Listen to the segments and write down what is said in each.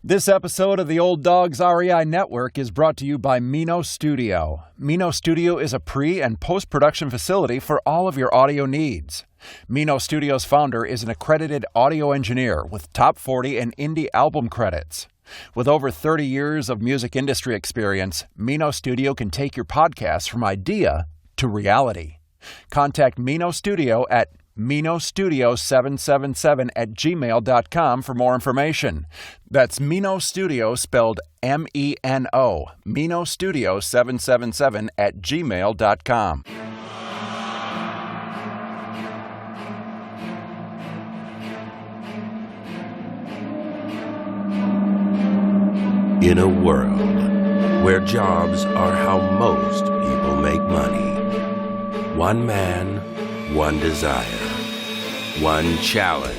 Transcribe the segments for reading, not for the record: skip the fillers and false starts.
This episode of the Old Dogs REI Network is brought to you by Mino Studio. Mino Studio is a pre- and post-production facility for all of your audio needs. Mino Studio's founder is an accredited audio engineer with top 40 and indie album credits. With over 30 years of music industry experience, Mino Studio can take your podcast from idea to reality. Contact Mino Studio at minostudio777@gmail.com for more information. That's Mino Studio spelled M-E-N-O, minostudio777@gmail.com. In a world where jobs are how most people make money, one man, one desire, one challenge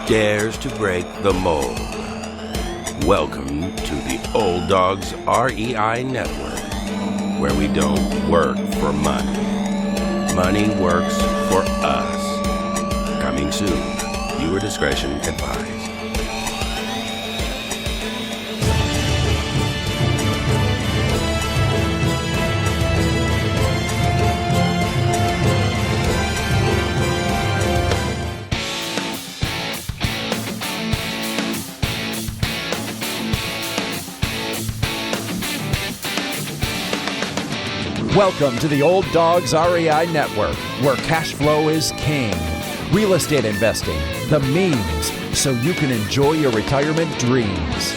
dares to break the mold. Welcome to the Old Dogs REI Network, where we don't work for money. Money works for us. Coming soon. Viewer discretion advised. Welcome to the Old Dogs REI Network, where cash flow is king. Real estate investing, the means, so you can enjoy your retirement dreams.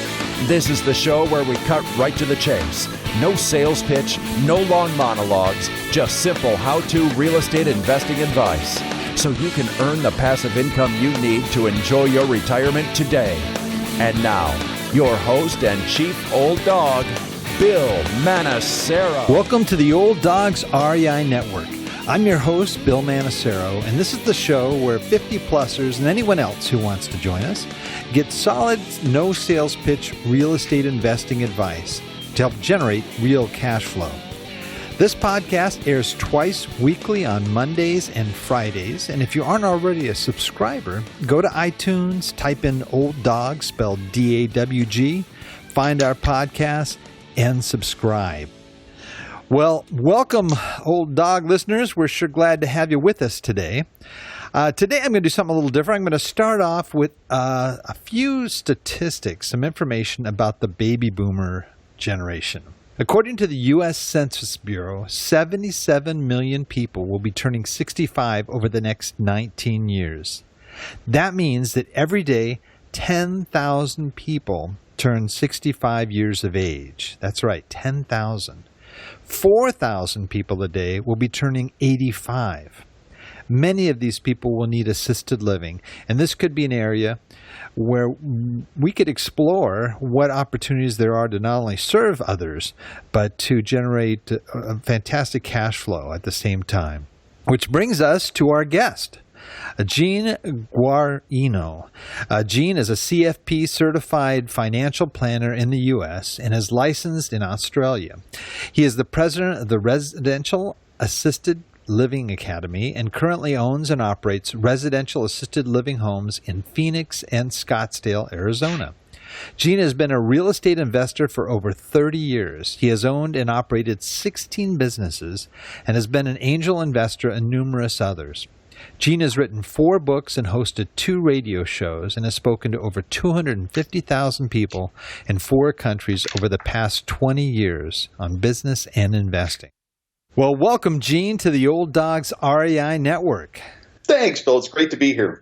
This is the show where we cut right to the chase. No sales pitch, no long monologues, just simple how-to real estate investing advice, so you can earn the passive income you need to enjoy your retirement today. And now, your host and chief old dog, Bill Manacero. Welcome to the Old Dogs REI Network. I'm your host, Bill Manacero, and this is the show where 50-plussers and anyone else who wants to join us get solid, no sales pitch real estate investing advice to help generate real cash flow. This podcast airs twice weekly on Mondays and Fridays, and if you aren't already a subscriber, go to iTunes, type in Old Dog, spelled D-A-W-G, find our podcast, and subscribe. Well, welcome, Old Dog listeners. We're sure glad to have you with us today. Today I'm going to do something a little different. I'm going to start off with a few statistics, some information about the baby boomer generation. According to the US Census Bureau, 77 million people will be turning 65 over the next 19 years. That means that every day, 10,000 people turn 65 years of age. That's right, 10,000. 4,000 people a day will be turning 85. Many of these people will need assisted living, and this could be an area where we could explore what opportunities there are to not only serve others, but to generate a fantastic cash flow at the same time. Which brings us to our guest, Gene Guarino. Gene is a CFP certified financial planner in the U.S. and is licensed in Australia. He is the president of the Residential Assisted Living Academy and currently owns and operates residential assisted living homes in Phoenix and Scottsdale, Arizona. Gene has been a real estate investor for over 30 years. He has owned and operated 16 businesses and has been an angel investor in numerous others. Gene has written 4 books and hosted 2 radio shows and has spoken to over 250,000 people in 4 countries over the past 20 years on business and investing. Well, welcome, Gene, to the Old Dogs REI Network. Thanks, Bill. It's great to be here.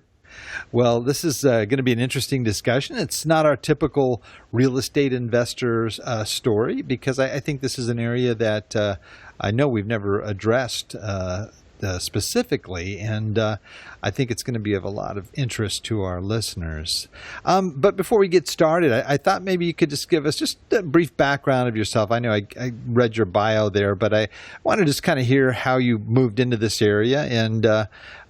Well, this is going to be an interesting discussion. It's not our typical real estate investor's story because I think this is an area that I know we've never addressed specifically, and I think it's going to be of a lot of interest to our listeners. But before we get started, I thought maybe you could just give us just a brief background of yourself. I know I read your bio there, but I want to just kind of hear how you moved into this area and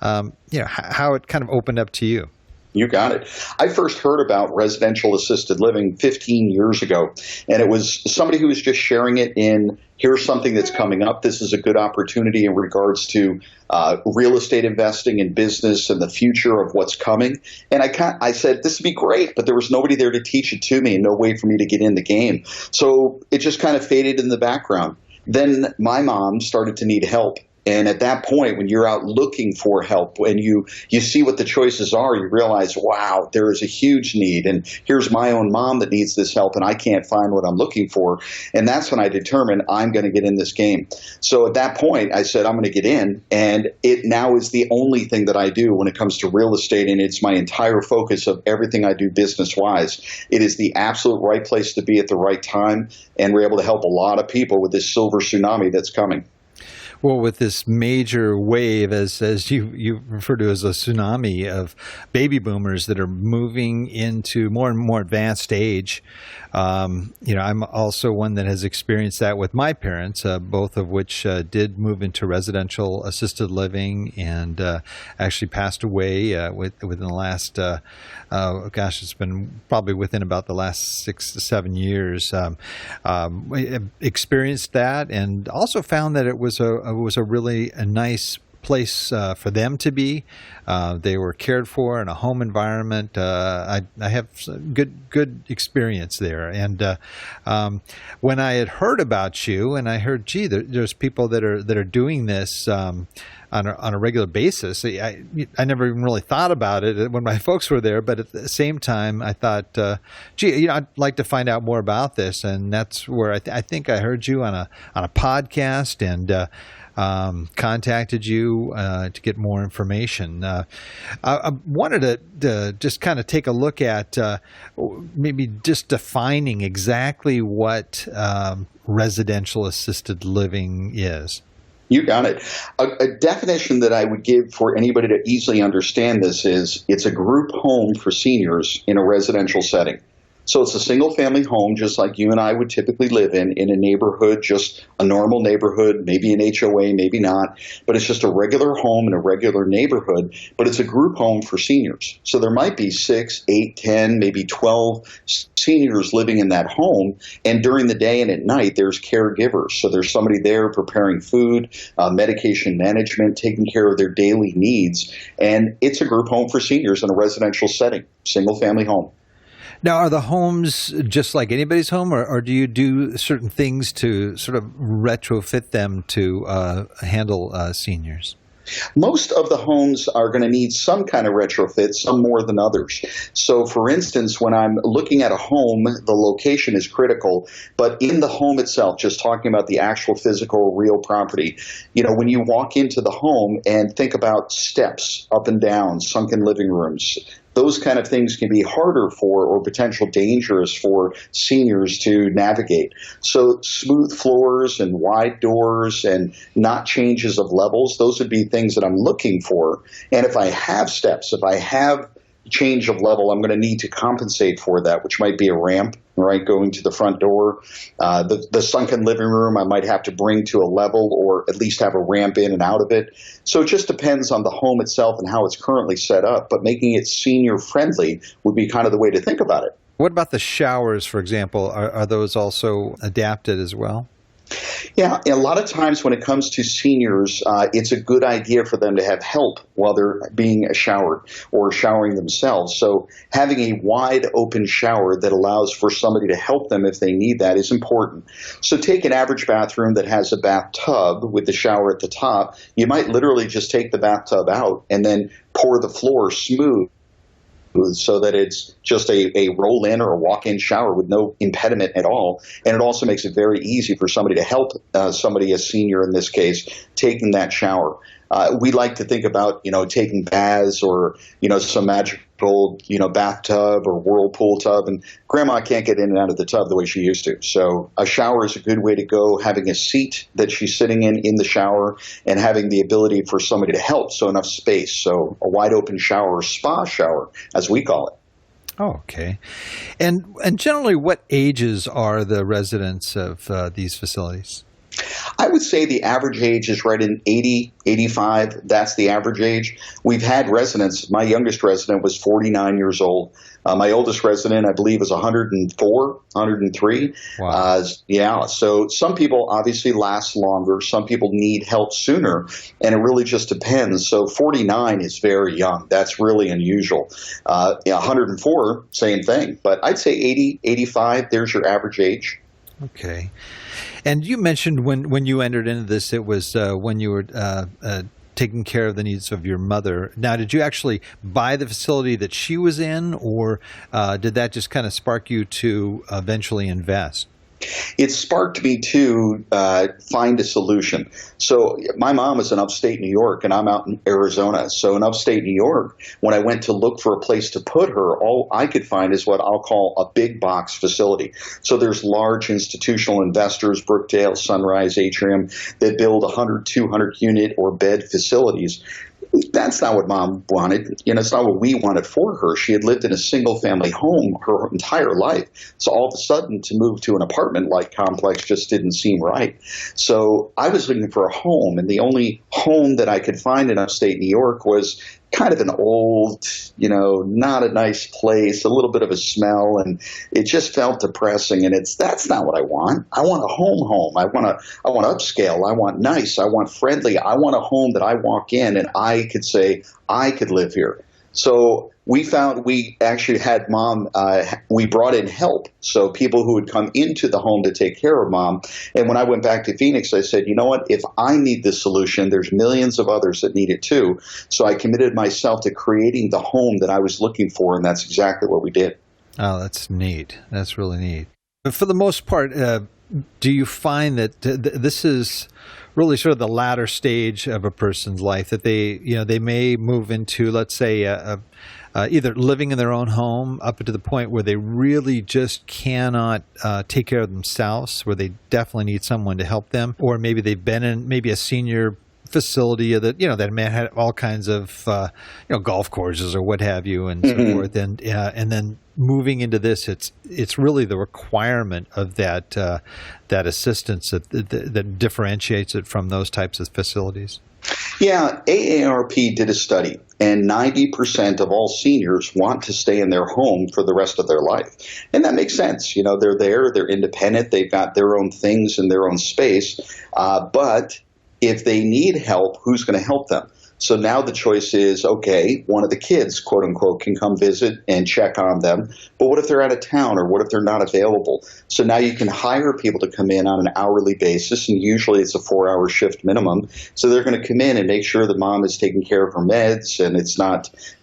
how it kind of opened up to you. You got it. I first heard about residential assisted living 15 years ago, and it was somebody who was just sharing it in, here's something that's coming up. This is a good opportunity in regards to real estate investing and business and the future of what's coming. And I said, this would be great, but there was nobody there to teach it to me and no way for me to get in the game. So it just kind of faded in the background. Then my mom started to need help. And at that point, when you're out looking for help and you see what the choices are, you realize, wow, there is a huge need. And here's my own mom that needs this help, and I can't find what I'm looking for. And that's when I determined I'm going to get in this game. So at that point, I said, I'm going to get in. And it now is the only thing that I do when it comes to real estate. And it's my entire focus of everything I do business-wise. It is the absolute right place to be at the right time. And we're able to help a lot of people with this silver tsunami that's coming. Well, with this major wave, as you refer to as a tsunami of baby boomers that are moving into more and more advanced age, I'm also one that has experienced that with my parents, both of which did move into residential assisted living and actually passed away within the last, it's been probably within about the last 6 to 7 years. Experienced that and also found that it was a really nice place for them to be. They were cared for in a home environment. I have good experience there. And when I had heard about you, and I heard, gee, there's people that are doing this on a regular basis. I never even really thought about it when my folks were there, but at the same time, I thought, I'd like to find out more about this. And that's where I think I heard you on a podcast and contacted you to get more information. I wanted to just kind of take a look at maybe just defining exactly what residential assisted living is. You got it. A definition that I would give for anybody to easily understand this is it's a group home for seniors in a residential setting. So it's a single-family home, just like you and I would typically live in a neighborhood, just a normal neighborhood, maybe an HOA, maybe not. But it's just a regular home in a regular neighborhood, but it's a group home for seniors. So there might be 6, 8, 10, maybe 12 seniors living in that home. And during the day and at night, there's caregivers. So there's somebody there preparing food, medication management, taking care of their daily needs. And it's a group home for seniors in a residential setting, single-family home. Now, are the homes just like anybody's home, or do you do certain things to sort of retrofit them to handle seniors? Most of the homes are going to need some kind of retrofit, some more than others. So, for instance, when I'm looking at a home, the location is critical, but in the home itself, just talking about the actual physical, real property, when you walk into the home and think about steps up and down, sunken living rooms, those kind of things can be harder for or potential dangerous for seniors to navigate. So smooth floors and wide doors and not changes of levels, those would be things that I'm looking for. And if I have steps, if I have change of level, I'm going to need to compensate for that, which might be a ramp, right, going to the front door. The sunken living room I might have to bring to a level or at least have a ramp in and out of it. So it just depends on the home itself and how it's currently set up, but making it senior friendly would be kind of the way to think about it. What about the showers, for example? Are those also adapted as well? Yeah, a lot of times when it comes to seniors, it's a good idea for them to have help while they're being showered or showering themselves. So having a wide open shower that allows for somebody to help them if they need that is important. So take an average bathroom that has a bathtub with the shower at the top. You might literally just take the bathtub out and then pour the floor smooth, so that it's just a roll-in or a walk-in shower with no impediment at all. And it also makes it very easy for somebody to help somebody, a senior in this case, taking that shower. We like to think about, taking baths or, some magical, bathtub or whirlpool tub. And grandma can't get in and out of the tub the way she used to. So a shower is a good way to go, having a seat that she's sitting in the shower and having the ability for somebody to help. So enough space. So a wide open shower, spa shower, as we call it. Oh, okay. And generally, what ages are the residents of these facilities? I would say the average age is right in 80, 85. That's the average age. We've had residents. My youngest resident was 49 years old. My oldest resident, I believe, is 104, 103. Wow. Yeah. So some people obviously last longer. Some people need help sooner, and it really just depends. So 49 is very young. That's really unusual. 104, same thing. But I'd say 80, 85, there's your average age. Okay. And you mentioned when you entered into this, it was when you were taking care of the needs of your mother. Now, did you actually buy the facility that she was in, or did that just kind of spark you to eventually invest? It sparked me to find a solution. So my mom is in upstate New York, and I'm out in Arizona. So in upstate New York, when I went to look for a place to put her, all I could find is what I'll call a big box facility. So there's large institutional investors, Brookdale, Sunrise, Atrium, that build 100, 200 unit or bed facilities. That's not what Mom wanted. It's not what we wanted for her. She had lived in a single family home her entire life. So all of a sudden to move to an apartment-like complex just didn't seem right. So I was looking for a home, and the only home that I could find in upstate New York was kind of an old, not a nice place, a little bit of a smell, and it just felt depressing. And that's not what I want. I want a home. I want upscale. I want nice. I want friendly. I want a home that I walk in and I could say I could live here. So we actually had Mom, we brought in help. So people who would come into the home to take care of Mom. And when I went back to Phoenix, I said, you know what, if I need this solution, there's millions of others that need it too. So I committed myself to creating the home that I was looking for. And that's exactly what we did. Oh, that's neat. That's really neat. But for the most part, do you find that this is really sort of the latter stage of a person's life, that they may move into, let's say, either living in their own home up to the point where they really just cannot take care of themselves, where they definitely need someone to help them, or maybe they've been in maybe a senior facility that may have all kinds of golf courses or what have you, and so forth, and then moving into this, it's really the requirement of that assistance that differentiates it from those types of facilities. Yeah, AARP did a study, and 90% of all seniors want to stay in their home for the rest of their life. And that makes sense. They're there, they're independent, they've got their own things in their own space, but if they need help, who's going to help them? So now the choice is, okay, one of the kids, quote unquote, can come visit and check on them. But what if they're out of town, or what if they're not available? So now you can hire people to come in on an hourly basis, and usually it's a 4-hour shift minimum. So they're going to come in and make sure that Mom is taking care of her meds, and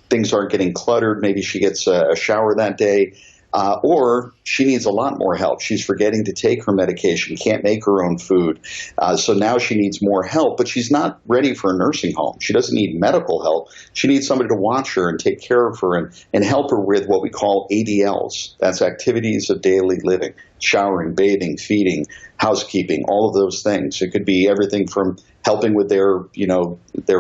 things aren't getting cluttered. Maybe she gets a shower that day. Or she needs a lot more help. She's forgetting to take her medication, can't make her own food. So now she needs more help, but she's not ready for a nursing home. She doesn't need medical help. She needs somebody to watch her and take care of her and help her with what we call ADLs. That's activities of daily living, showering, bathing, feeding, housekeeping, all of those things. It could be everything from helping with their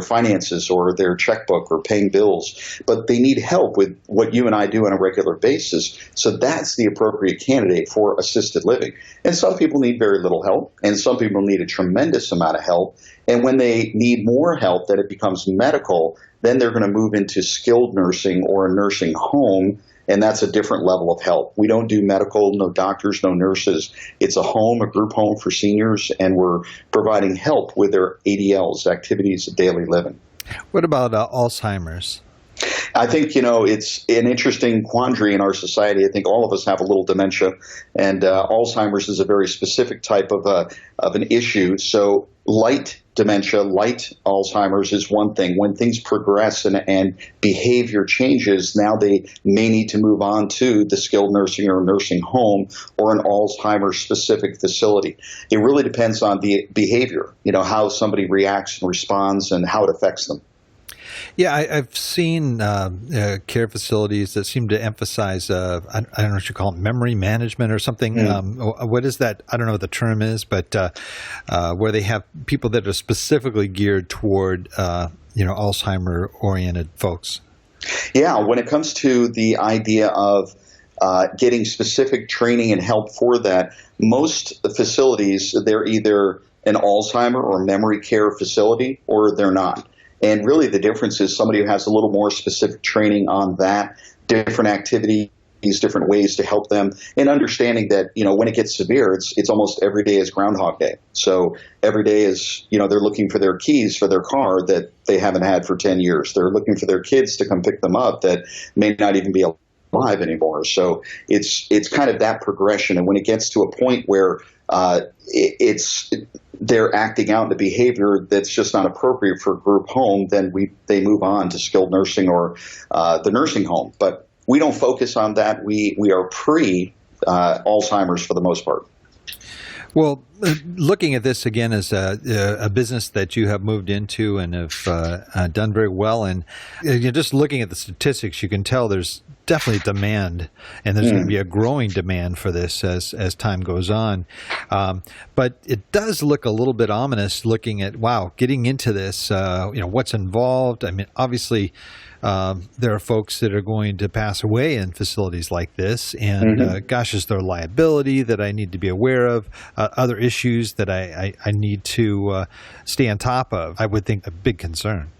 finances or their checkbook or paying bills, but they need help with what you and I do on a regular basis. So that's the appropriate candidate for assisted living. And some people need very little help, and some people need a tremendous amount of help. And when they need more help, that it becomes medical, then they're going to move into skilled nursing or a nursing home. And that's a different level of help. We don't do medical, no doctors, no nurses. It's a home, a group home for seniors, and we're providing help with their ADLs, activities of daily living. What about Alzheimer's? I think, it's an interesting quandary in our society. I think all of us have a little dementia, and Alzheimer's is a very specific type of an issue. So light dementia, light Alzheimer's is one thing. When things progress and behavior changes, now they may need to move on to the skilled nursing or nursing home or an Alzheimer's specific facility. It really depends on the behavior, how somebody reacts and responds and how it affects them. Yeah, I've seen care facilities that seem to emphasize, I don't know what you call it, memory management or something. What is that? I don't know what the term is, but where they have people that are specifically geared toward, Alzheimer-oriented folks. Yeah, when it comes to the idea of getting specific training and help for that, most facilities, they're either an Alzheimer or memory care facility or they're not. And really the difference is somebody who has a little more specific training on that, different activities, different ways to help them, and understanding that, when it gets severe, it's almost every day is Groundhog Day. So every day is, they're looking for their keys for their car that they haven't had for 10 years. They're looking for their kids to come pick them up that may not even be alive anymore. So it's kind of that progression. And when it gets to a point where they're acting out in a behavior that's just not appropriate for a group home, then they move on to skilled nursing or the nursing home. But we don't focus on that. We are Alzheimer's for the most part. Well, looking at this again as a business that you have moved into and have done very well, and just looking at the statistics, you can tell there's definitely demand, and there's going to be a growing demand for this as time goes on. But it does look a little bit ominous looking at, getting into this, what's involved. I mean, obviously, there are folks that are going to pass away in facilities like this, and gosh, is there liability that I need to be aware of, other issues that I need to stay on top of? I would think a big concern.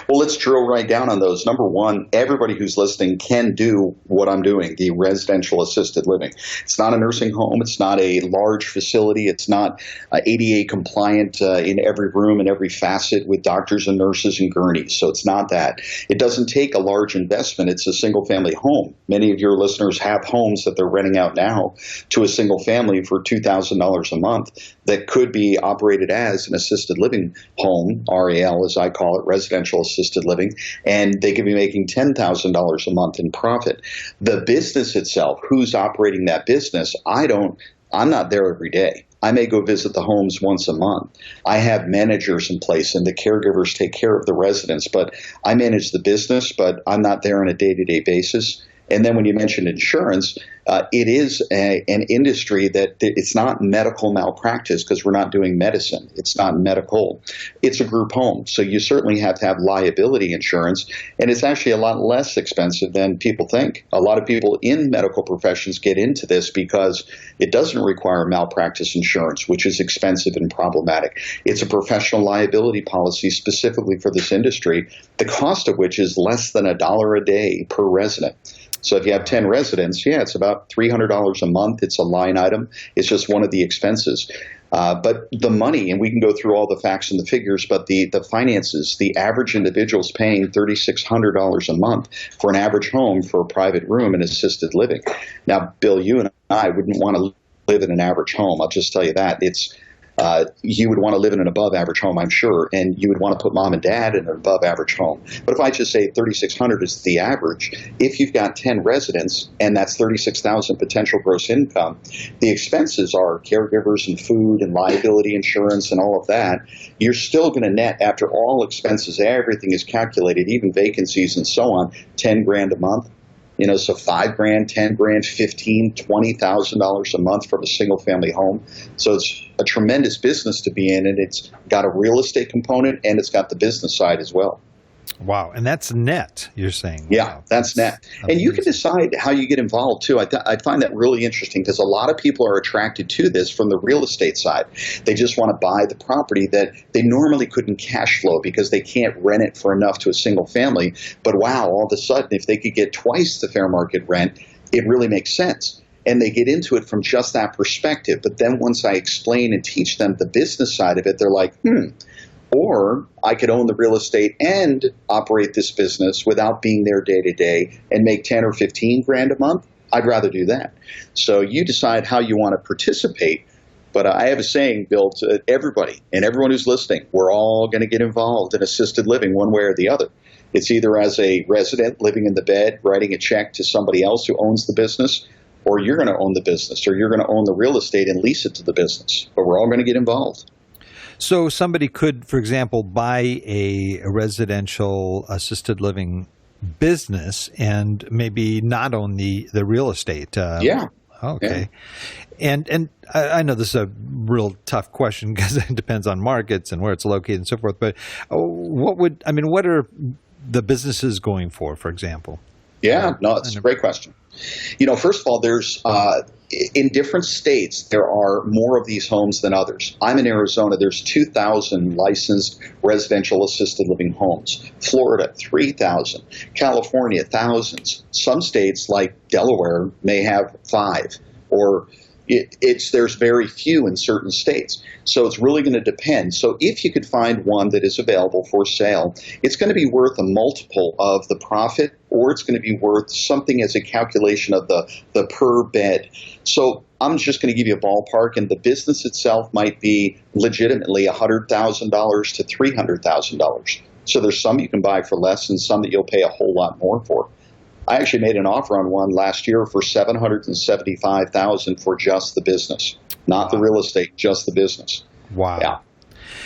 Well, let's drill right down on those. Number one, everybody who's listening can do what I'm doing, the residential assisted living. It's not a nursing home. It's not a large facility. It's not ADA compliant in every room and every facet with doctors and nurses and gurneys. So it's not that. It doesn't take a large investment. It's a single family home. Many of your listeners have homes that they're renting out now to a single family for $2,000 a month that could be operated as an assisted living home, RAL as I call it, residential assisted living, and they could be making $10,000 a month in profit. The business itself, who's operating that business, I'm not there every day. I may go visit the homes once a month. I have managers in place and the caregivers take care of the residents, but I manage the business, but I'm not there on a day-to-day basis. And then when you mentioned insurance, it is an industry that it's not medical malpractice because we're not doing medicine. It's not medical. It's a group home. So you certainly have to have liability insurance. And it's actually a lot less expensive than people think. A lot of people in medical professions get into this because it doesn't require malpractice insurance, which is expensive and problematic. It's a professional liability policy specifically for this industry, the cost of which is less than $1 a day per resident. So if you have 10 residents, it's about $300 a month. It's a line item. It's just one of the expenses. But the money, and we can go through all the facts and the figures, but the finances, the average individual is paying $3,600 a month for an average home for a private room in assisted living. Now, Bill, you and I wouldn't want to live in an average home. I'll just tell you that. You would want to live in an above average home, I'm sure, and you would want to put mom and dad in an above average home. But if I just say 3,600 is the average, if you've got 10 residents and that's 36,000 potential gross income, the expenses are caregivers and food and liability insurance and all of that. You're still going to net after all expenses, everything is calculated, even vacancies and so on, 10 grand a month. So $5,000, $10,000, $15,000, $20,000 a month from a single family home. So it's a tremendous business to be in, and it's got a real estate component and it's got the business side as well. Wow. And that's net, you're saying? Yeah, wow. that's net. Amazing. And you can decide how you get involved, too. I find that really interesting because a lot of people are attracted to this from the real estate side. They just want to buy the property that they normally couldn't cash flow because they can't rent it for enough to a single family. But wow, all of a sudden, if they could get twice the fair market rent, it really makes sense. And they get into it from just that perspective. But then once I explain and teach them the business side of it, they're like, or I could own the real estate and operate this business without being there day to day and make 10 or 15 grand a month. I'd rather do that. So you decide how you want to participate. But I have a saying, Bill, to everybody and everyone who's listening, we're all going to get involved in assisted living one way or the other. It's either as a resident living in the bed, writing a check to somebody else who owns the business, or you're going to own the business, or you're going to own the real estate and lease it to the business. But we're all going to get involved. So somebody could, for example, buy a residential assisted living business and maybe not own the real estate. Yeah. Okay. Yeah. And I know this is a real tough question because it depends on markets and where it's located and so forth. But what are the businesses going for example? Yeah, no, it's a great question. First of all, there's in different states, there are more of these homes than others. I'm in Arizona. There's 2,000 licensed residential assisted living homes. Florida, 3,000. California, thousands. Some states, like Delaware, may have 5, or there's very few in certain states. So it's really going to depend. So if you could find one that is available for sale, it's going to be worth a multiple of the profit, or it's going to be worth something as a calculation of the per bed. So I'm just going to give you a ballpark, and the business itself might be legitimately $100,000 to $300,000. So there's some you can buy for less and some that you'll pay a whole lot more for. I actually made an offer on one last year for $775,000 for just the business, not the real estate, just the business. Wow. Yeah.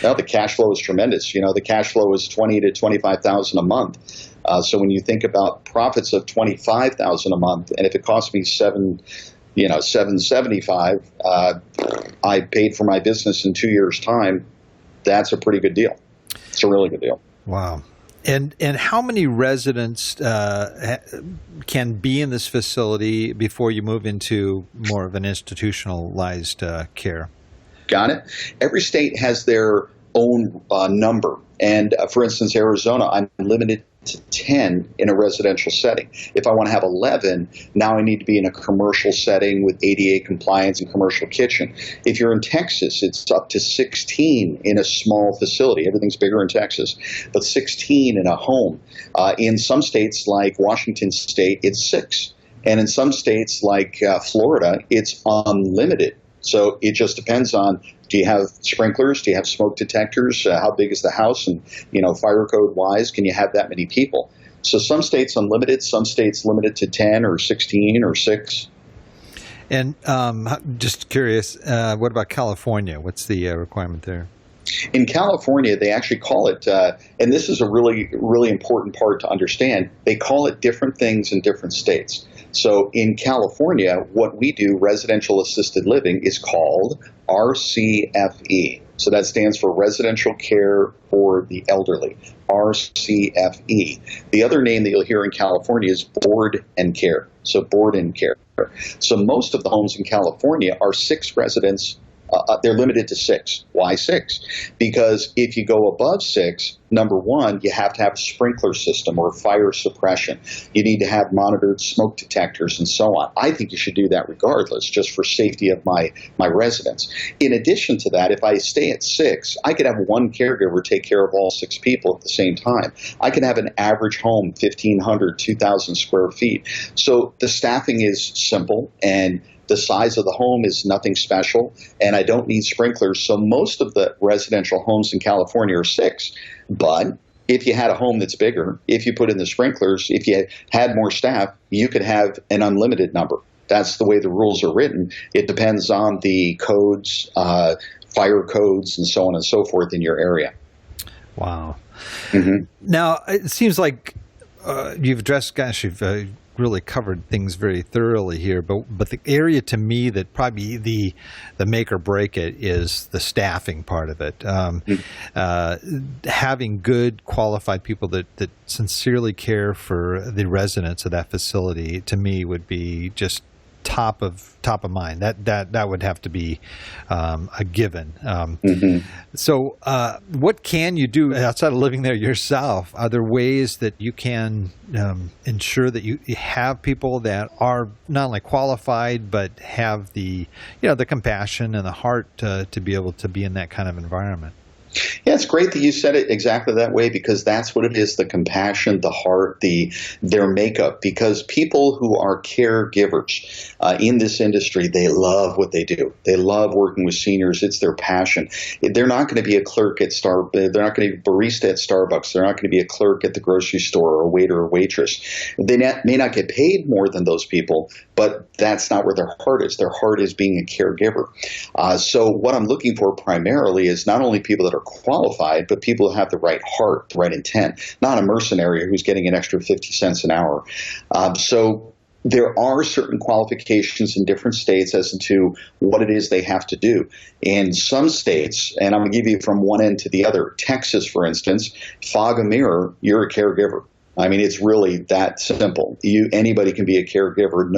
Well, the cash flow is tremendous. The cash flow is $20,000 to $25,000 a month. So when you think about profits of $25,000 a month, and if it cost me $775, I paid for my business in 2 years' time. That's a pretty good deal. It's a really good deal. Wow. And how many residents can be in this facility before you move into more of an institutionalized care? Got it. Every state has their own number. And for instance, Arizona, I'm limited to 10 in a residential setting. If I want to have 11, now I need to be in a commercial setting with ADA compliance and commercial kitchen. If you're in Texas, it's up to 16 in a small facility. Everything's bigger in Texas, but 16 in a home. In some states like Washington State, it's 6. And in some states like Florida, it's unlimited. So it just depends on, do you have sprinklers? Do you have smoke detectors? How big is the house? And, fire code wise, can you have that many people? So some states unlimited, some states limited to 10 or 16 or 6. And just curious, what about California? What's the requirement there? In California, they actually call it, and this is a really, really important part to understand, they call it different things in different states. So in California, what we do, residential assisted living, is called RCFE. So that stands for Residential Care for the Elderly, RCFE. The other name that you'll hear in California is Board and Care. So Board and Care. So most of the homes in California are 6 residents. They're limited to 6. Why 6? Because if you go above 6, number one, you have to have a sprinkler system or fire suppression. You need to have monitored smoke detectors and so on. I think you should do that regardless, just for safety of my residents. In addition to that, if I stay at 6, I could have one caregiver take care of all 6 people at the same time. I can have an average home, 1,500, 2,000 square feet. So the staffing is simple, and the size of the home is nothing special, and I don't need sprinklers. So most of the residential homes in California are 6. But if you had a home that's bigger, if you put in the sprinklers, if you had more staff, you could have an unlimited number. That's the way the rules are written. It depends on the codes, fire codes, and so on and so forth in your area. Wow. Mm-hmm. Now, it seems like you've addressed, you've really covered things very thoroughly here, but the area to me that probably the make or break it is the staffing part of it. Having good qualified people that sincerely care for the residents of that facility, to me, would be just top of mind. That would have to be a given. So what can you do outside of living there yourself? Are there ways that you can ensure that you have people that are not only qualified but have the compassion and the heart to be able to be in that kind of environment? Yeah, it's great that you said it exactly that way, because that's what it is, the compassion, the heart, their makeup. Because people who are caregivers in this industry, they love what they do. They love working with seniors. It's their passion. They're not going to be a clerk at they're not going to be a barista at Starbucks. They're not going to be a clerk at the grocery store or a waiter or waitress. They may not get paid more than those people, but that's not where their heart is. Their heart is being a caregiver. So what I'm looking for primarily is not only people that are qualified, but people who have the right heart, the right intent, not a mercenary who's getting an extra 50 cents an hour. So there are certain qualifications in different states as to what it is they have to do. In some states, and I'm going to give you from one end to the other, Texas, for instance, fog a mirror, you're a caregiver. I mean, it's really that simple. Anybody can be a caregiver.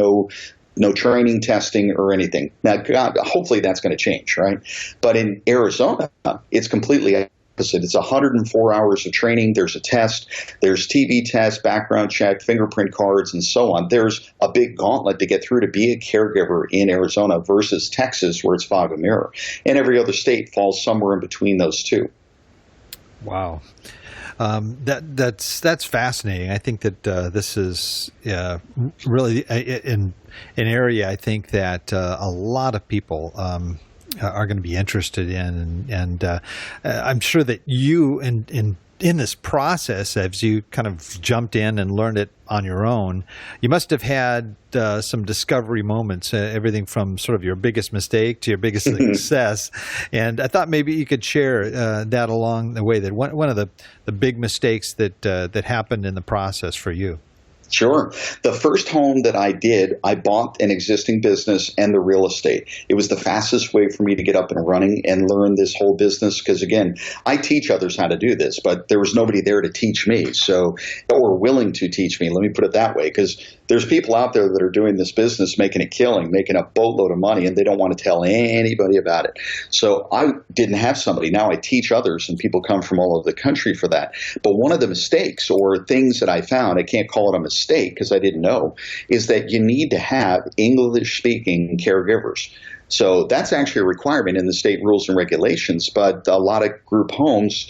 No training, testing, or anything. Now, God, hopefully that's going to change, right? But in Arizona, it's completely opposite. It's 104 hours of training. There's a test. There's TB test, background check, fingerprint cards, and so on. There's a big gauntlet to get through to be a caregiver in Arizona versus Texas, where it's fog and mirror. And every other state falls somewhere in between those two. Wow. That's fascinating. I think that this is really an area I think that a lot of people are going to be interested in, and I'm sure that you in this process, as you kind of jumped in and learned it on your own, you must have had some discovery moments, everything from sort of your biggest mistake to your biggest success. And I thought maybe you could share that along the way, that one of the big mistakes that happened in the process for you. Sure. The first home that I did, I bought an existing business and the real estate. It was the fastest way for me to get up and running and learn this whole business because, again, I teach others how to do this, but there was nobody there to teach me, or willing to teach me. Let me put it that way, because there's people out there that are doing this business, making a killing, making a boatload of money, and they don't want to tell anybody about it. So I didn't have somebody. Now I teach others, and people come from all over the country for that. But one of the mistakes or things that I found, I can't call it a mistake because I didn't know, is that you need to have English-speaking caregivers. So that's actually a requirement in the state rules and regulations, but a lot of group homes,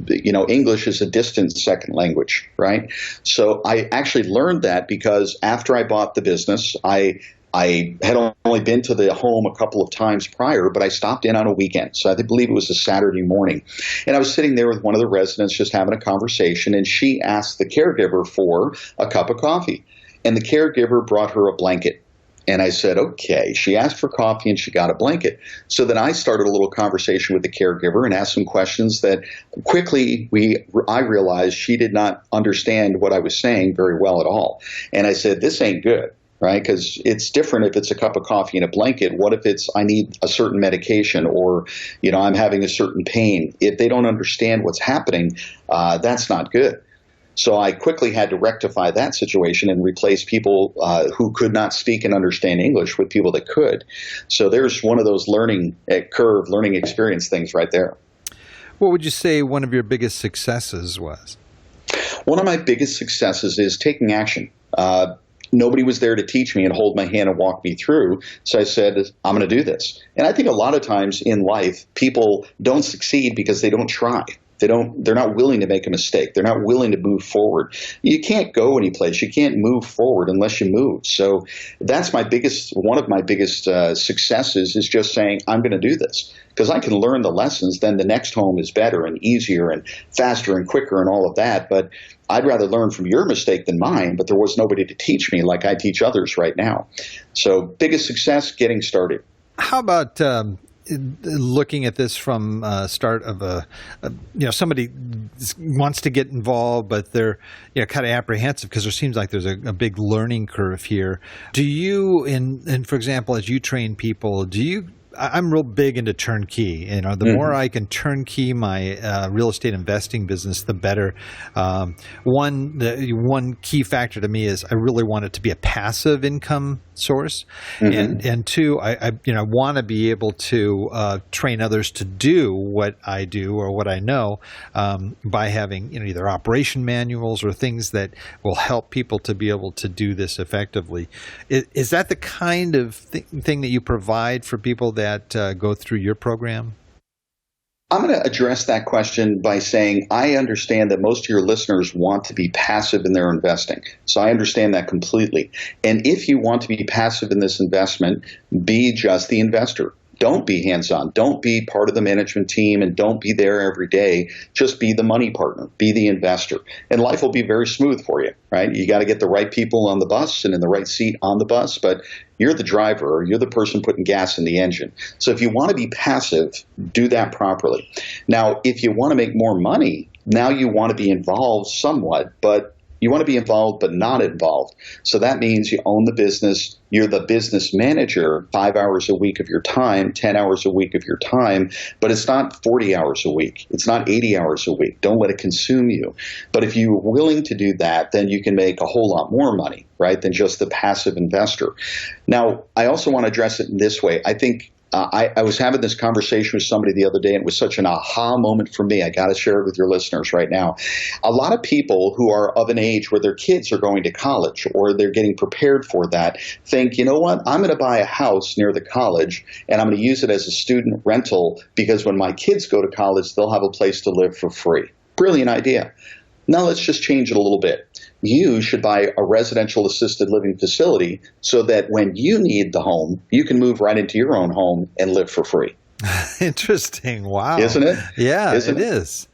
English is a distant second language, right? So I actually learned that because after I bought the business, I had only been to the home a couple of times prior, but I stopped in on a weekend. So I believe it was a Saturday morning. And I was sitting there with one of the residents just having a conversation, and she asked the caregiver for a cup of coffee. And the caregiver brought her a blanket. And I said, okay. She asked for coffee and she got a blanket. So then I started a little conversation with the caregiver and asked some questions that quickly I realized she did not understand what I was saying very well at all. And I said, this ain't good, right? Because it's different if it's a cup of coffee and a blanket. What if it's I need a certain medication or, I'm having a certain pain? If they don't understand what's happening, that's not good. So I quickly had to rectify that situation and replace people who could not speak and understand English with people that could. So there's one of those learning experience things right there. What would you say one of your biggest successes was? One of my biggest successes is taking action. Nobody was there to teach me and hold my hand and walk me through. So I said, I'm going to do this. And I think a lot of times in life, people don't succeed because they don't try. They're not willing to make a mistake. They're not willing to move forward. You can't go anyplace. You can't move forward unless you move. So that's one of my biggest successes is just saying, I'm going to do this because I can learn the lessons. Then the next home is better and easier and faster and quicker and all of that. But I'd rather learn from your mistake than mine, but there was nobody to teach me like I teach others right now. So biggest success, getting started. How about looking at this from start of somebody wants to get involved, but they're kind of apprehensive because there seems like there's a big learning curve here. Do you, and for example, as you train people, I'm real big into turnkey. The more I can turnkey my real estate investing business, the better. One key factor to me is I really want it to be a passive income source, and two, I want to be able to train others to do what I do or what I know by having either operation manuals or things that will help people to be able to do this effectively. Is that the kind of thing that you provide for people that go through your program? I'm going to address that question by saying I understand that most of your listeners want to be passive in their investing. So I understand that completely. And if you want to be passive in this investment, be just the investor. Don't be hands-on. Don't be part of the management team and don't be there every day. Just be the money partner. Be the investor. And life will be very smooth for you, right? You got to get the right people on the bus and in the right seat on the bus, but you're the driver or you're the person putting gas in the engine. So if you want to be passive, do that properly. Now, if you want to make more money, now you want to be involved somewhat, but You want to be involved but not involved. So that means you own the business. You're the business manager 5 hours a week of your time, 10 hours a week of your time, but it's not 40 hours a week. It's not 80 hours a week. Don't let it consume you. But if you're willing to do that, then you can make a whole lot more money, right, than just the passive investor. Now, I also want to address it in this way. I think I was having this conversation with somebody the other day, and it was such an aha moment for me. I got to share it with your listeners right now. A lot of people who are of an age where their kids are going to college or they're getting prepared for that think, you know what, I'm going to buy a house near the college and I'm going to use it as a student rental because when my kids go to college, they'll have a place to live for free. Brilliant idea. Now let's just change it a little bit. You should buy a residential assisted living facility so that when you need the home, you can move right into your own home and live for free. Interesting. Wow. Isn't it? Yeah, Isn't it is.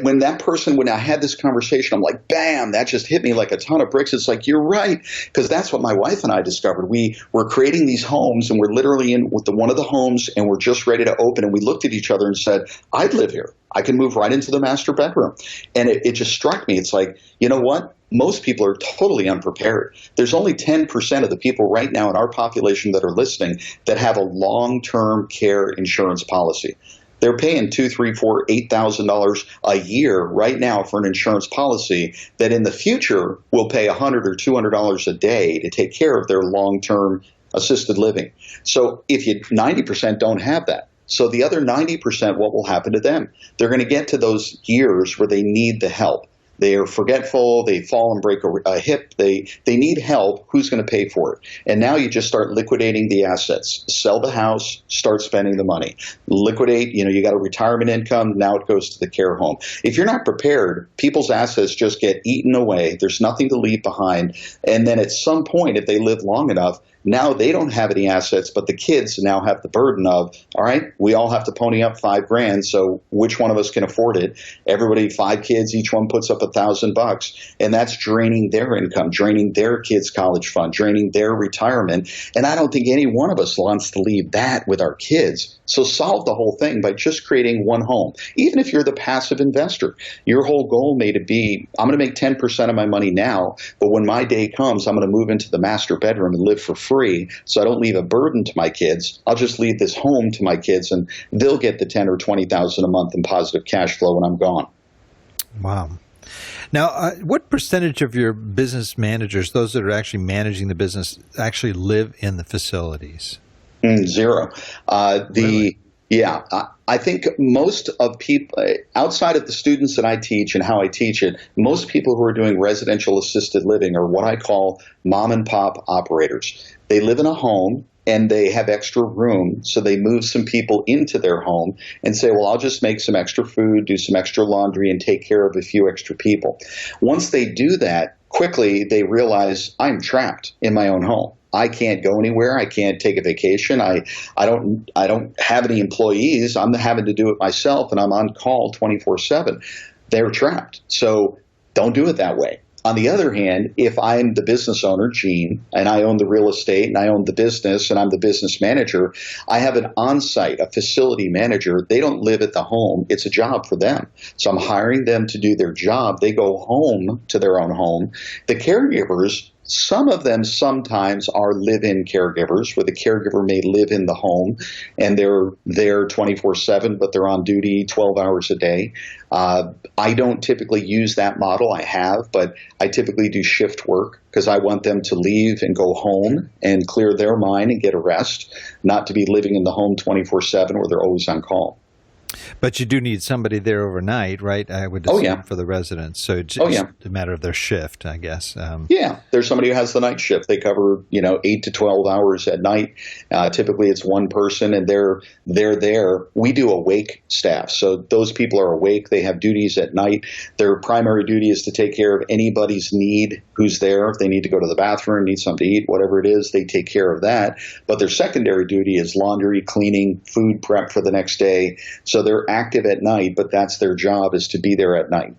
When I had this conversation, I'm like, bam, that just hit me like a ton of bricks. It's like, you're right. Because that's what my wife and I discovered. We were creating these homes and we're literally in with one of the homes and we're just ready to open. And we looked at each other and said, I'd live here. I can move right into the master bedroom. And it just struck me. It's like, you know what? Most people are totally unprepared. There's only 10% of the people right now in our population that are listening that have a long-term care insurance policy. They're paying $2,000, $3,000, $4,000, $8,000 a year right now for an insurance policy that in the future will pay $100 or $200 a day to take care of their long-term assisted living. So if 90% don't have that. So the other 90%, what will happen to them? They're going to get to those years where they need the help. They are forgetful. They fall and break a hip. They need help. Who's going to pay for it? And now you just start liquidating the assets. Sell the house. Start spending the money. Liquidate. You got a retirement income. Now it goes to the care home. If you're not prepared, people's assets just get eaten away. There's nothing to leave behind. And then at some point, if they live long enough, now they don't have any assets, but the kids now have the burden of, all right, we all have to pony up $5,000. So which one of us can afford it? Everybody, 5 kids, each one puts up $1,000, and that's draining their income, draining their kids' college fund, draining their retirement. And I don't think any one of us wants to leave that with our kids. So solve the whole thing by just creating one home. Even if you're the passive investor, your whole goal may be, I'm going to make 10% of my money now, but when my day comes, I'm going to move into the master bedroom and live for free. So I don't leave a burden to my kids. I'll just leave this home to my kids, and they'll get the $10,000 or $20,000 a month in positive cash flow when I'm gone. Wow. Now, what percentage of your business managers, those that are actually managing the business, actually live in the facilities? Zero. Really? Yeah, I think most of people, outside of the students that I teach and how I teach it, most people who are doing residential assisted living are what I call mom and pop operators. They live in a home and they have extra room, so they move some people into their home and say, well, I'll just make some extra food, do some extra laundry, and take care of a few extra people. Once they do that, quickly they realize I'm trapped in my own home. I can't go anywhere. I can't take a vacation. I don't have any employees. I'm having to do it myself, and I'm on call 24/7. They're trapped. So don't do it that way. On the other hand, if I'm the business owner, Gene, and I own the real estate and I own the business and I'm the business manager, I have an on-site, a facility manager. They don't live at the home. It's a job for them. So I'm hiring them to do their job. They go home to their own home. The caregivers, some of them sometimes are live-in caregivers, where the caregiver may live in the home and they're there 24/7, but they're on duty 12 hours a day. I don't typically use that model. I have, but I typically do shift work because I want them to leave and go home and clear their mind and get a rest, not to be living in the home 24/7 where they're always on call. But you do need somebody there overnight, right? I would assume for the residents. So it's just a matter of their shift, I guess. Yeah, there's somebody who has the night shift. They cover 8 to 12 hours at night. Typically, it's one person, and they're there. We do awake staff, so those people are awake. They have duties at night. Their primary duty is to take care of anybody's need who's there. If they need to go to the bathroom, need something to eat, whatever it is, they take care of that. But their secondary duty is laundry, cleaning, food prep for the next day. So they're active at night, but that's their job, is to be there at night.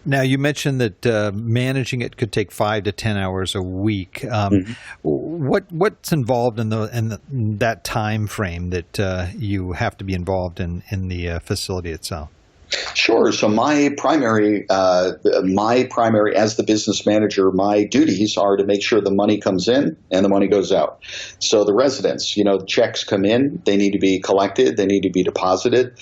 Now, you mentioned that managing it could take 5 to 10 hours a week. What's involved in that time frame that you have to be involved in the facility itself? Sure. So my primary, as the business manager, my duties are to make sure the money comes in and the money goes out. So the residents, checks come in, they need to be collected, they need to be deposited.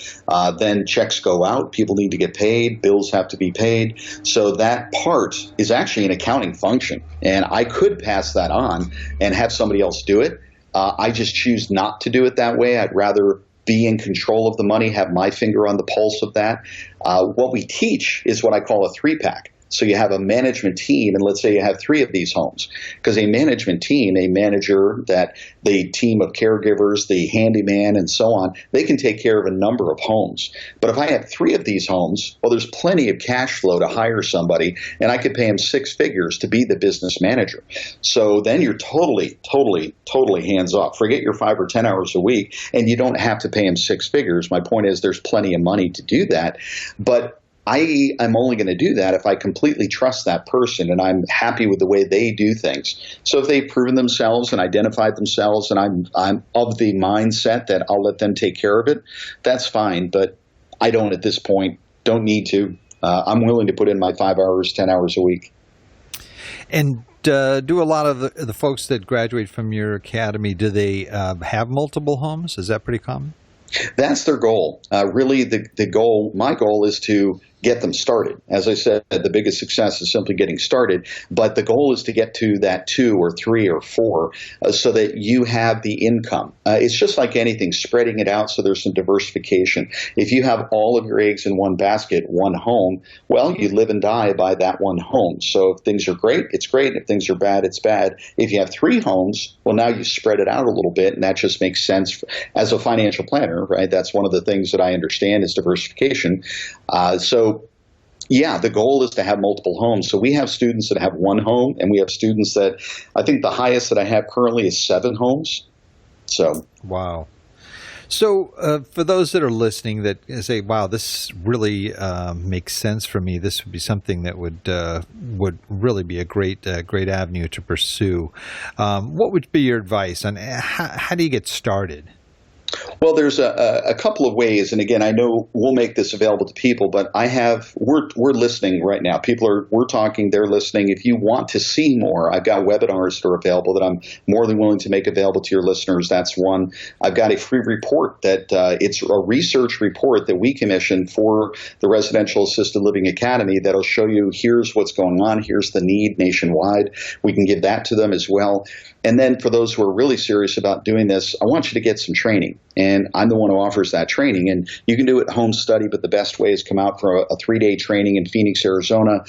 Then checks go out, people need to get paid, bills have to be paid. So that part is actually an accounting function, and I could pass that on and have somebody else do it. I just choose not to do it that way. I'd rather be in control of the money, have my finger on the pulse of that. What we teach is what I call a 3-pack. So you have a management team, and let's say you have 3 of these homes. Because a management team, a manager, that the team of caregivers, the handyman, and so on, they can take care of a number of homes. But if I have 3 of these homes, well, there's plenty of cash flow to hire somebody, and I could pay him 6 figures to be the business manager. So then you're totally hands off. Forget your 5 or 10 hours a week, and you don't have to pay him 6 figures. My point is there's plenty of money to do that. But I'm only going to do that if I completely trust that person and I'm happy with the way they do things. So if they've proven themselves and identified themselves and I'm of the mindset that I'll let them take care of it, that's fine. But I don't at this point, don't need to. I'm willing to put in my 5 hours, 10 hours a week. And do a lot of the folks that graduate from your academy, do they have multiple homes? Is that pretty common? That's their goal. Really, my goal is to get them started. As I said, the biggest success is simply getting started, but the goal is to get to that 2 or 3 or 4 so that you have the income. It's just like anything, spreading it out so there's some diversification. If you have all of your eggs in one basket, one home, well, you live and die by that one home. So if things are great, it's great. If things are bad, it's bad. If you have 3 homes, well, now you spread it out a little bit, and that just makes sense as a financial planner, right? That's one of the things that I understand is diversification. Yeah, the goal is to have multiple homes. So we have students that have 1 home, and we have students that I think the highest that I have currently is 7 homes. So wow. So for those that are listening that say, wow, this really makes sense for me, this would be something that would really be a great avenue to pursue. What would be your advice on how do you get started? Well, there's a couple of ways, and again, I know we'll make this available to people, but we're listening right now. We're talking, they're listening. If you want to see more, I've got webinars that are available that I'm more than willing to make available to your listeners. That's one. I've got a free report that it's a research report that we commissioned for the Residential Assisted Living Academy that'll show you here's what's going on, here's the need nationwide. We can give that to them as well. And then for those who are really serious about doing this, I want you to get some training. And I'm the one who offers that training. And you can do it home study, but the best way is come out for a 3-day training in Phoenix, Arizona.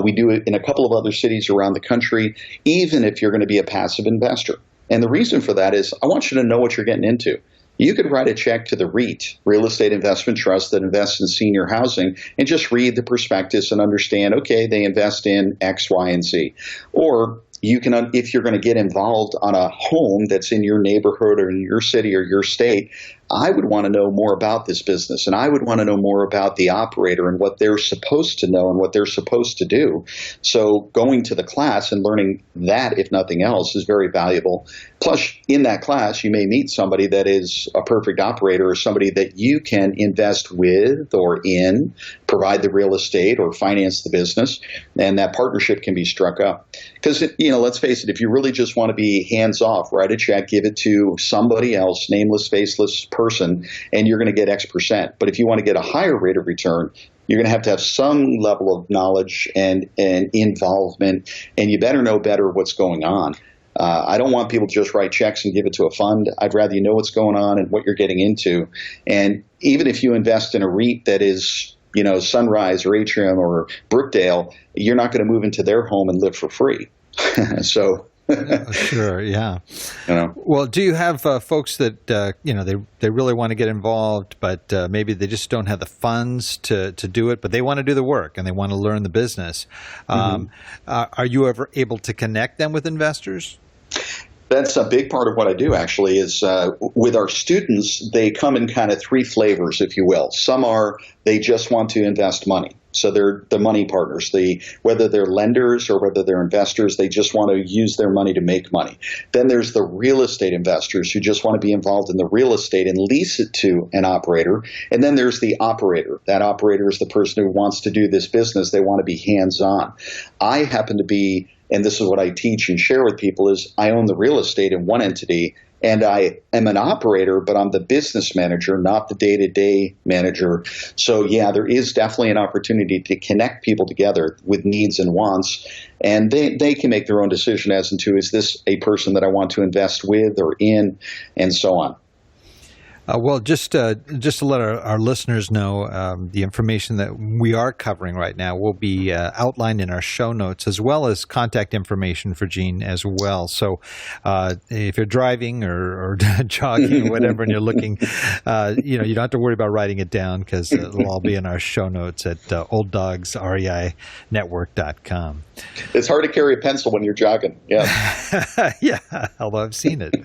We do it in a couple of other cities around the country, even if you're going to be a passive investor. And the reason for that is I want you to know what you're getting into. You could write a check to the REIT, Real Estate Investment Trust, that invests in senior housing, and just read the prospectus and understand, okay, they invest in X, Y, and Z. Or you can, if you're going to get involved on a home that's in your neighborhood or in your city or your state, I would want to know more about this business, and I would want to know more about the operator and what they're supposed to know and what they're supposed to do. So going to the class and learning that, if nothing else, is very valuable. Plus, in that class, you may meet somebody that is a perfect operator or somebody that you can invest with or in, provide the real estate or finance the business, and that partnership can be struck up. Because, let's face it, if you really just want to be hands-off, write a check, give it to somebody else, nameless, faceless person, and you're going to get X percent. But if you want to get a higher rate of return, you're going to have some level of knowledge and involvement, and you better know better what's going on. I don't want people to just write checks and give it to a fund. I'd rather you know what's going on and what you're getting into. And even if you invest in a REIT that is, Sunrise or Atrium or Brookdale, you're not going to move into their home and live for free. So sure, yeah. Well, do you have folks that they really want to get involved, but maybe they just don't have the funds to do it, but they want to do the work and they want to learn the business? Are you ever able to connect them with investors? That's a big part of what I do, actually, is with our students, they come in kind of 3 flavors, if you will. Some are they just want to invest money. So they're the money partners. Whether they're lenders or whether they're investors, they just want to use their money to make money. Then there's the real estate investors who just want to be involved in the real estate and lease it to an operator. And then there's the operator. That operator is the person who wants to do this business. They want to be hands-on. I happen to be, and this is what I teach and share with people, is I own the real estate in one entity, and I am an operator, but I'm the business manager, not the day-to-day manager. So, yeah, there is definitely an opportunity to connect people together with needs and wants, and they can make their own decision as to, is this a person that I want to invest with or in, and so on. Well, just to let our listeners know, the information that we are covering right now will be outlined in our show notes, as well as contact information for Gene as well. So if you're driving or jogging or whatever, and you're looking, you don't have to worry about writing it down, because it'll all be in our show notes at olddogsreinetwork.com. It's hard to carry a pencil when you're jogging. Yeah. Yeah, although I've seen it.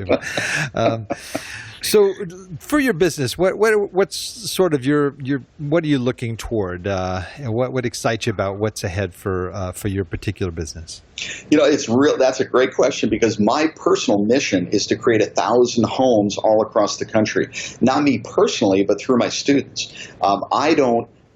So, for your business, what's sort of your what are you looking toward? And what excites you about what's ahead for your particular business? It's real. That's a great question, because my personal mission is to create 1,000 homes all across the country. Not me personally, but through my students.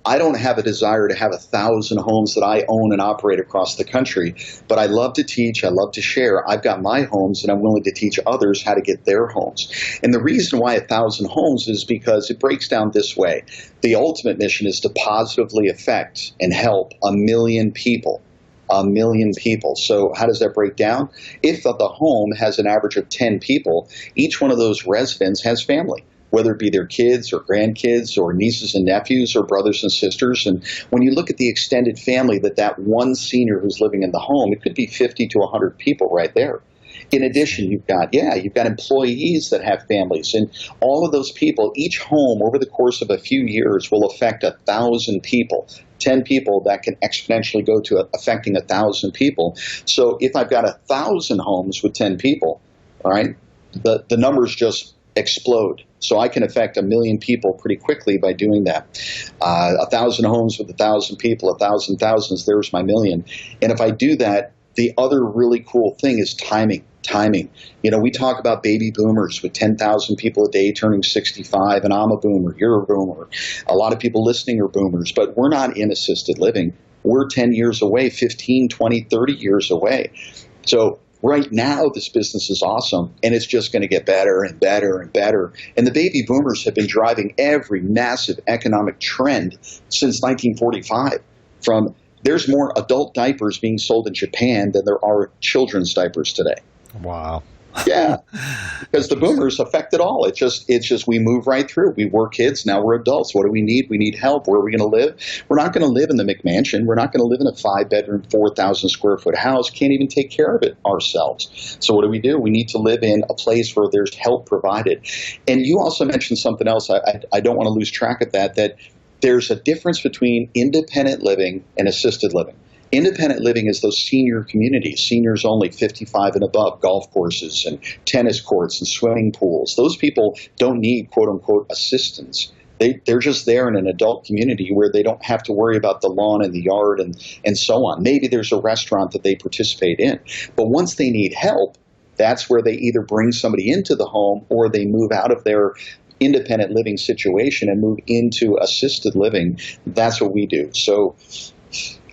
I don't have a desire to have 1,000 homes that I own and operate across the country, but I love to teach. I love to share. I've got my homes, and I'm willing to teach others how to get their homes. And the reason why 1,000 homes is because it breaks down this way. The ultimate mission is to positively affect and help 1 million people. 1 million people. So how does that break down? If the home has an average of 10 people, each one of those residents has family, whether it be their kids or grandkids or nieces and nephews or brothers and sisters. And when you look at the extended family that one senior who's living in the home, it could be 50 to 100 people right there. In addition, you've got employees that have families, and all of those people, each home over the course of a few years will affect 1,000 people. 10 people that can exponentially go to affecting 1,000 people. So if I've got 1,000 homes with 10 people, all right, the numbers just explode. So I can affect 1 million people pretty quickly by doing that. 1,000 homes with 1,000 people, 1,000 thousands, there's my million. And if I do that, the other really cool thing is timing. We talk about baby boomers with 10,000 people a day turning 65, and I'm a boomer, you're a boomer. A lot of people listening are boomers, but we're not in assisted living. We're 10 years away, 15, 20, 30 years away. So right now, this business is awesome, and it's just going to get better and better and better. And the baby boomers have been driving every massive economic trend since 1945. There's more adult diapers being sold in Japan than there are children's diapers today. Wow. Yeah, because the boomers affect it all. It's just we move right through. We were kids, now we're adults. What do we need? We need help. Where are we going to live? We're not going to live in the McMansion. We're not going to live in a 5-bedroom, 4,000 square foot house. Can't even take care of it ourselves. So what do? We need to live in a place where there's help provided. And you also mentioned something else. I don't want to lose track of that there's a difference between independent living and assisted living. Independent living is those senior communities, seniors only 55 and above, golf courses and tennis courts and swimming pools. Those people don't need, quote unquote, assistance. They're just there in an adult community where they don't have to worry about the lawn and the yard and so on. Maybe there's a restaurant that they participate in. But once they need help, that's where they either bring somebody into the home or they move out of their independent living situation and move into assisted living. That's what we do. So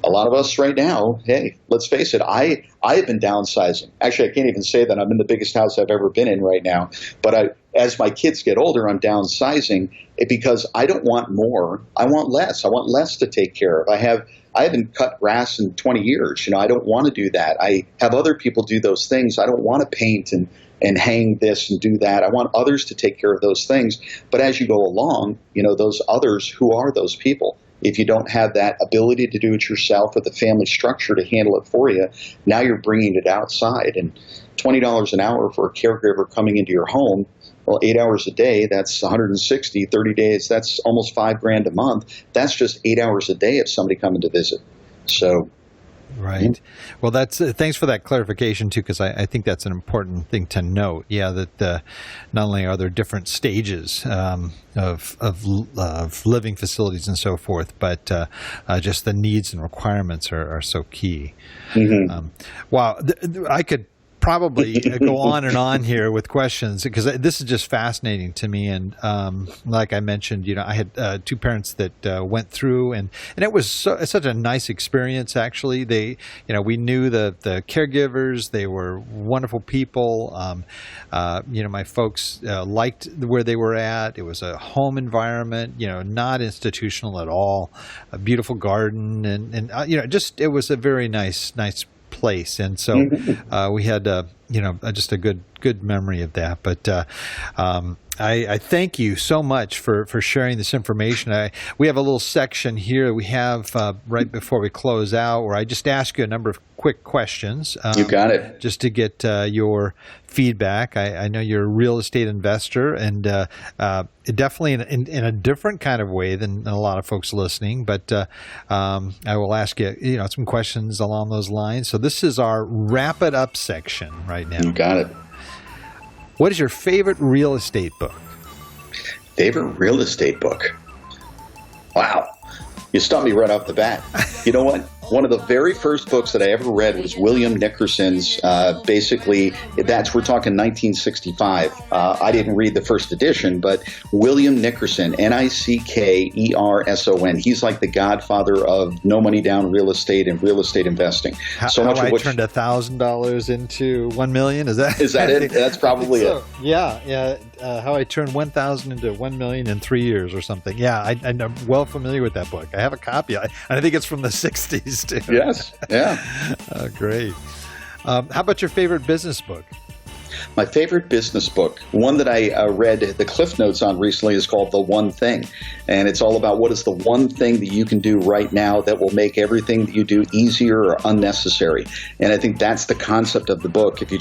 a lot of us right now, hey, let's face it, I have been downsizing. Actually, I can't even say that I'm in the biggest house I've ever been in right now. But as my kids get older, I'm downsizing because I don't want more. I want less. I want less to take care of. I haven't cut grass in 20 years. I don't want to do that. I have other people do those things. I don't want to paint and hang this and do that. I want others to take care of those things. But as you go along, those others, who are those people? If you don't have that ability to do it yourself or the family structure to handle it for you, now you're bringing it outside. And $20 an hour for a caregiver coming into your home, well, 8 hours a day, that's 160, 30 days, that's almost $5,000 a month. That's just 8 hours a day of somebody coming to visit. So Right. Well, that's thanks for that clarification too, because I think that's an important thing to note. Yeah, that not only are there different stages of living facilities and so forth, but just the needs and requirements are so key. Mm-hmm. Wow, I could probably go on and on here with questions because this is just fascinating to me. And like I mentioned, I had two parents that went through, and it was such a nice experience. Actually, we knew the caregivers; they were wonderful people. My folks liked where they were at. It was a home environment, not institutional at all. A beautiful garden, and it was a very nice place, and so we had just a good memory of that. But I thank you so much for sharing this information. We have a little section here we have right before we close out where I just ask you a number of quick questions. You got it. Just to get your feedback. I know you're a real estate investor, and definitely in a different kind of way than a lot of folks listening. But I will ask you, some questions along those lines. So this is our wrap it up section right now. You got it. What is your favorite real estate book? Favorite real estate book? Wow. You stumped me right off the bat. You know what? One of the very first books that I ever read was William Nickerson's. Basically, we're talking 1965. I didn't read the first edition, but William Nickerson, Nickerson. He's like the godfather of no money down real estate and real estate investing. How I turned $1,000 into $1 million? Is that it? That's probably it. Yeah. How I turned 1,000 into 1 million in 3 years or something. Yeah, I'm well familiar with that book. I have a copy. I think it's from the 60s too. Yes. Yeah. Oh, great. How about your favorite business book? My favorite business book, one that I read the Cliff Notes on recently, is called The One Thing. And it's all about what is the one thing that you can do right now that will make everything that you do easier or unnecessary. And I think that's the concept of the book. If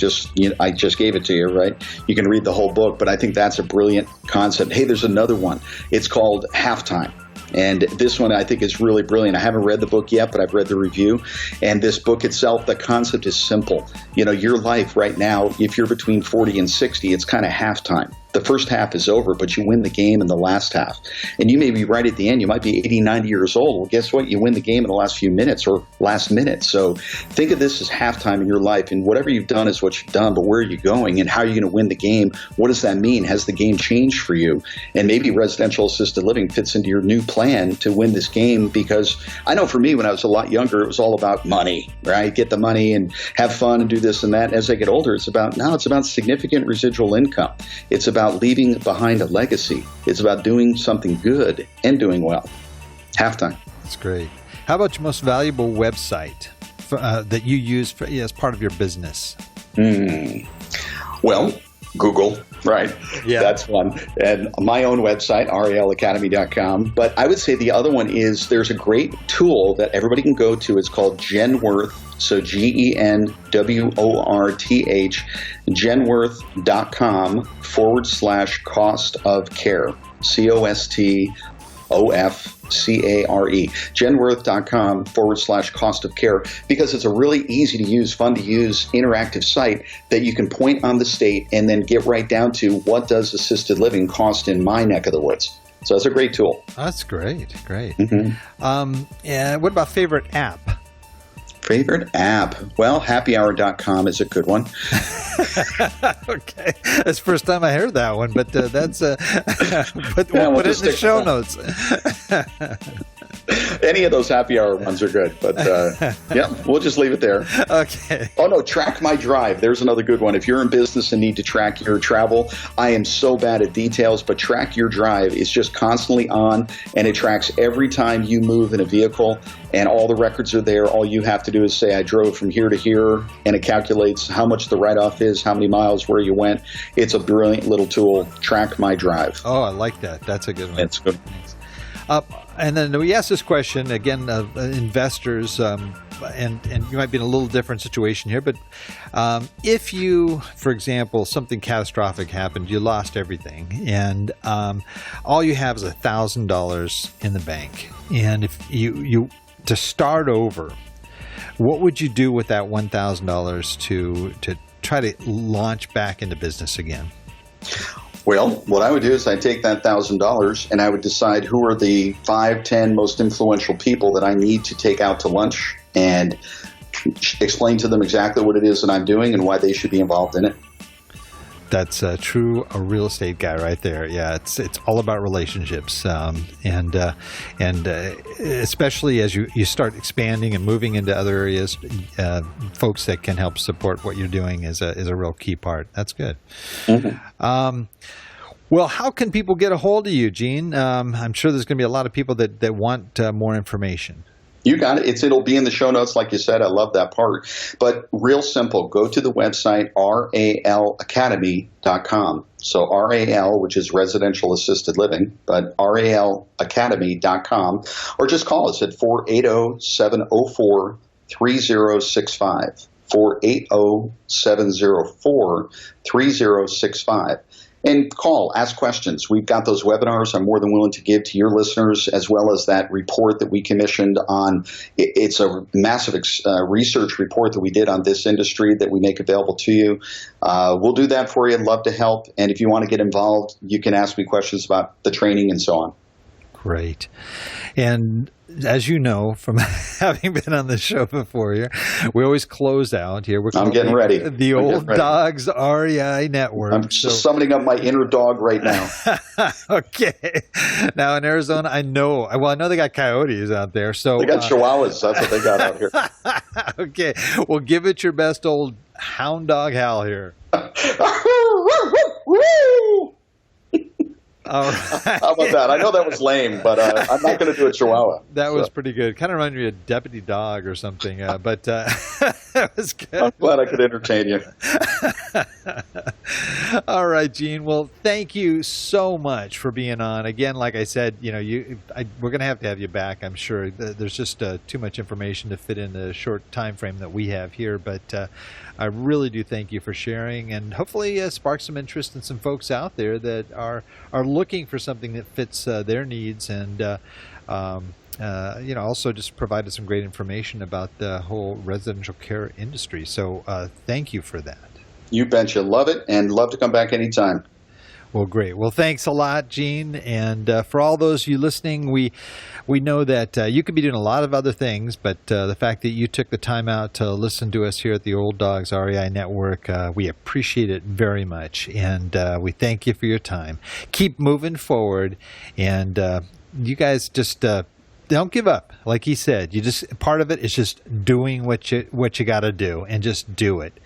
I just gave it to you, right? You can read the whole book, but I think that's a brilliant concept. Hey, there's another one. It's called Halftime. And this one I think is really brilliant. I haven't read the book yet, but I've read the review. And this book itself, the concept is simple. Your life right now, if you're between 40 and 60, it's kind of halftime. The first half is over, but you win the game in the last half. And you may be right at the end. You might be 80, 90 years old. Well, guess what? You win the game in the last few minutes or last minute. So think of this as halftime in your life. And whatever you've done is what you've done, but where are you going and how are you going to win the game? What does that mean? Has the game changed for you? And maybe residential assisted living fits into your new plan to win this game, because I know for me, when I was a lot younger, it was all about money, right? Get the money and have fun and do this and that. As I get older, it's about significant residual income. It's about leaving behind a legacy. It's about doing something good and doing well. Halftime. That's great. How about your most valuable website that you use as part of your business? Well, Google, right? Yeah. That's one. And my own website, relacademy.com. But I would say the other one is there's a great tool that everybody can go to. It's called Genworth. So Genworth, genworth.com/cost of care. COSTOFCARE. Genworth.com/cost of care, because it's a really easy to use, fun to use, interactive site that you can point on the state and then get right down to what does assisted living cost in my neck of the woods. So it's a great tool. That's great. Mm-hmm. What about favorite app? Favorite app? Well, happyhour.com is a good one. Okay. That's the first time I heard that one, but that's we'll put it in the show notes. Any of those happy hour ones are good, but yeah, we'll just leave it there. Okay. Oh no, Track My Drive. There's another good one. If you're in business and need to track your travel, I am so bad at details, but Track Your Drive is just constantly on, and it tracks every time you move in a vehicle, and all the records are there. All you have to do is say, I drove from here to here, and it calculates how much the write-off is, how many miles, where you went. It's a brilliant little tool. Track My Drive. Oh, I like that. That's a good one. It's good. And then we asked this question again of investors, and you might be in a little different situation here, but if you, for example, something catastrophic happened, you lost everything, and all you have is $1,000 in the bank, and if you to start over, what would you do with that $1,000 to try to launch back into business again? Well, what I would do is I'd take that $1,000 and I would decide who are the 5, 10 most influential people that I need to take out to lunch and explain to them exactly what it is that I'm doing and why they should be involved in it. That's a real estate guy right there. Yeah, it's all about relationships, and especially as you start expanding and moving into other areas, folks that can help support what you're doing is a real key part. That's good. Mm-hmm. Well, how can people get a hold of you, Gene? I'm sure there's going to be a lot of people that want more information. You got it. It'll be in the show notes, like you said. I love that part. But real simple, go to the website ralacademy.com. So RAL, which is residential assisted living, but ralacademy.com, or just call us at 480-704-3065. 480-704-3065. And call, ask questions. We've got those webinars I'm more than willing to give to your listeners, as well as that report that we commissioned on. It's a massive research report that we did on this industry that we make available to you. We'll do that for you. I'd love to help. And if you want to get involved, you can ask me questions about the training and so on. Great. And as you know from having been on the show before here, we always close out here. I'm getting ready. The Old Dogs REI Network. I'm summoning up my inner dog right now. Okay. Now in Arizona, I know they got coyotes out there. So they got chihuahuas. That's what they got out here. Okay. Well, give it your best old hound dog howl here. All right. How about that? I know that was lame, but I'm not going to do a chihuahua. That was pretty good. Kind of reminded me of Deputy Dog or something, but that was good. I'm glad I could entertain you. All right, Gene. Well, thank you so much for being on. Again, like I said, we're going to have you back, I'm sure. There's just too much information to fit in the short time frame that we have here, but I really do thank you for sharing, and hopefully spark some interest in some folks out there that are looking for something that fits their needs, and also just provided some great information about the whole residential care industry. So thank you for that. You betcha. Love it, and love to come back anytime. Well, great. Well, thanks a lot, Gene. And for all those of you listening, we know that you could be doing a lot of other things, but the fact that you took the time out to listen to us here at the Old Dogs REI Network, we appreciate it very much. And we thank you for your time. Keep moving forward. And you guys just don't give up. Like he said, part of it is just doing what you got to do, and just do it.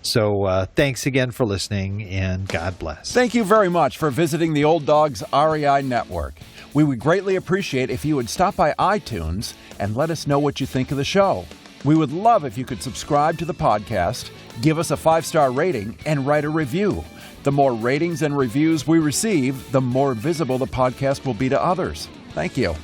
So thanks again for listening, and God bless. Thank you very much for visiting the Old Dogs REI Network. We would greatly appreciate if you would stop by iTunes and let us know what you think of the show. We would love if you could subscribe to the podcast, give us a 5-star rating, and write a review. The more ratings and reviews we receive, the more visible the podcast will be to others. Thank you.